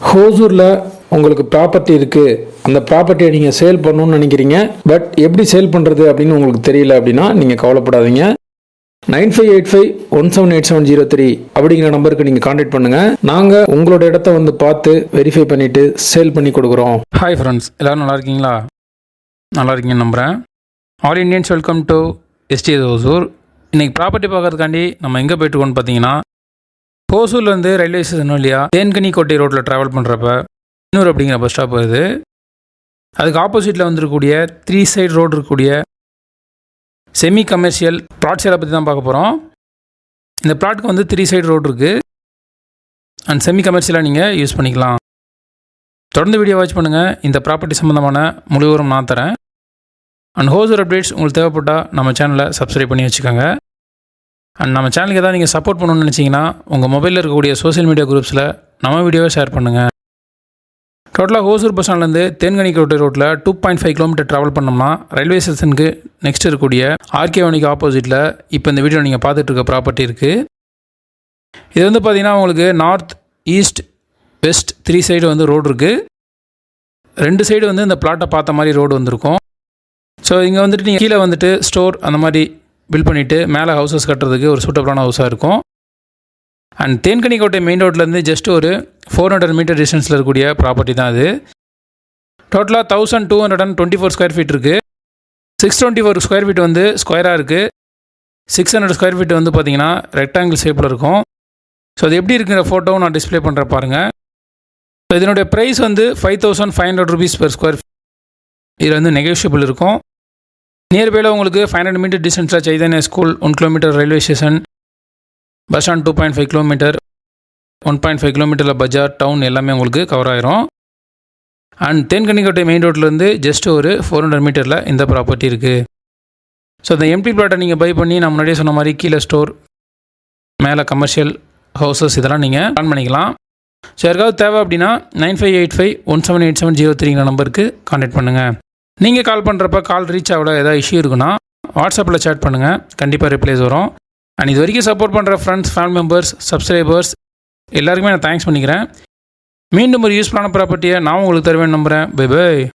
ஹோசூரில் உங்களுக்கு ப்ராப்பர்ட்டி இருக்குது, அந்த ப்ராப்பர்ட்டியை நீங்கள் சேல் பண்ணணும்னு நினைக்கிறீங்க, பட் எப்படி சேல் பண்ணுறது அப்படின்னு உங்களுக்கு தெரியல அப்படின்னா நீங்கள் கவலைப்படாதீங்க. 9585178703 அப்படிங்கிற நம்பருக்கு நீங்கள் கான்டாக்ட் பண்ணுங்கள். நாங்கள் உங்களோட இடத்த வந்து பார்த்து வெரிஃபை பண்ணிவிட்டு சேல் பண்ணி கொடுக்குறோம். ஹாய் ஃப்ரெண்ட்ஸ், எல்லோரும் நல்லா இருக்கீங்களா? நல்லா இருக்கீங்கன்னு நம்புகிறேன். All Indians welcome to SDS Hosur. இன்றைக்கி ப்ராப்பர்ட்டி பார்க்கறதுக்காண்டி நம்ம எங்கே போய்ட்டுருக்கோன்னு பார்த்தீங்கன்னா, ஹோசூர்லேருந்து ரயில்வே ஸ்டேஷன் வழியா தேன்கனி கோட்டை ரோட்டில் ட்ராவல் பண்ணுறப்ப இன்னொரு அப்படிங்கிற பஸ் ஸ்டாப் வருது. அதுக்கு ஆப்போசிட்டில் வந்துருக்கக்கூடிய 3 சைடு ரோடு இருக்கக்கூடிய செமி கமர்ஷியல் ப்ளாட் சேலை பற்றி தான் பார்க்க போகிறோம். இந்த ப்ளாட்டுக்கு வந்து 3 சைடு ரோடு இருக்குது அண்ட் செமி கமர்ஷியலாக நீங்கள் யூஸ் பண்ணிக்கலாம். தொடர்ந்து வீடியோ வாட்ச் பண்ணுங்கள். இந்த ப்ராப்பர்ட்டி சம்மந்தமான முழு விவரம் நான் தரேன். அண்ட் ஹோசூர் அப்டேட்ஸ் உங்களுக்கு தேவைப்பட்டால் நம்ம சேனலை சப்ஸ்கிரைப் பண்ணி வச்சுக்கோங்க. அண்ட் நம்ம சேனலுக்கு எதாவது நீங்கள் சப்போர்ட் பண்ணணும்னு நினச்சிங்கன்னா உங்கள் மொபைலில் இருக்கக்கூடிய சோஷியல் மீடியா குரூப்ஸில் நம்ம வீடியோவை ஷேர் பண்ணுங்கள். டோட்டலாக ஹோசூர் பஸ் ஸ்டாண்ட்லேருந்து தேன்கனி கோட்டை ரோட்டில் 2.5 கிலோமீட்டர் ட்ராவல் பண்ணோம்னா ரயில்வே ஸ்டேஷனுக்கு நெக்ஸ்ட் இருக்கக்கூடிய ஆர்கே வணிக்கு ஆப்போசிட்டில் இப்போ இந்த வீடியோ நீங்கள் பார்த்துட்டு இருக்க ப்ராப்பர்ட்டி இருக்குது. இது வந்து பார்த்திங்கன்னா உங்களுக்கு நார்த் ஈஸ்ட் வெஸ்ட் 3 சைடு வந்து ரோடு இருக்குது. 2 சைடு வந்து இந்த பிளாட்டை பார்த்த மாதிரி ரோடு வந்திருக்கும். ஸோ இங்கே வந்துட்டு நீங்கள் கீழே வந்துட்டு ஸ்டோர் அந்த மாதிரி பில்ட் பண்ணிவிட்டு மேலே ஹவுசஸ் கட்டுறதுக்கு ஒரு சூட்டபிளான ஹவுஸாக இருக்கும். அண்ட் தேன்கனி கோட்டை மெயின் ரோட்லேருந்து ஜஸ்ட் ஒரு 400 மீட்டர் டிஸ்டன்ஸில் இருக்கக்கூடிய ப்ராப்பர்ட்டி தான் அது. டோட்டலாக 1224 ஸ்கொயர் ஃபீட் இருக்குது. 624 ஸ்கொயர் ஃபீட் வந்து ஸ்கொயராக இருக்குது. 600 ஸ்கொயர் ஃபீட் வந்து பார்த்திங்கன்னா ரெக்டாங்கிள் ஷேப்பில் இருக்கும். ஸோ அது எப்படி இருக்குங்கிற ஃபோட்டோவும் நான் டிஸ்பிளே பண்ணுற பாருங்கள். ஸோ இதனுடைய ப்ரைஸ் வந்து 5500 rupees per ஸ்கொயர் ஃபீட். இதில் வந்து நெகோஷியபிள் இருக்கும். நியர்பையில் உங்களுக்கு 500 மீட்டர் டிஸ்டன்ஸில் Chaitanya school, 1 kilometre railway station, bus stand 2.5 kilometre, 1.5 கிலோமீட்டரில் பஜார் டவுன் எல்லாமே உங்களுக்கு கவர் ஆயிரும். அண்ட் தேன்கனிக்கோட்டை மெயின் ரோட்லேருந்து ஜஸ்ட் ஒரு 400 மீட்டரில் இந்த ப்ராப்பர்ட்டி இருக்குது. ஸோ இந்த எம்டி பிளாட்டை நீங்கள் பை பண்ணி நான் முன்னாடியே சொன்ன மாதிரி கீழே ஸ்டோர், மேலே கமர்ஷியல் ஹவுசஸ் இதெல்லாம் நீங்கள் பிளான் பண்ணிக்கலாம். ஸோ யாருக்காவது தேவை அப்படின்னா 9585178703 நம்பருக்கு கான்டாக்ட் பண்ணுங்கள். நீங்கள் கால் பண்ணுறப்ப கால் ரீச் ஆகல ஏதாவது இஷ்யூ இருக்குன்னா வாட்ஸ்அப்பில் சேட் பண்ணுங்கள், கண்டிப்பாக ரிப்ளைஸ் வரும். அண்ட் இது வரைக்கும் சப்போர்ட் பண்ணுற ஃப்ரெண்ட்ஸ், ஃபேமிலி மெம்பர்ஸ், சப்ஸ்கிரைபர்ஸ் எல்லாருக்குமே நான் தேங்க்ஸ் பண்ணிக்கிறேன். மீண்டும் ஒரு யூஸ்ஃபுல்லான ப்ராப்பர்ட்டியை நான் உங்களுக்கு தருவேன் நம்புகிறேன். Bye by.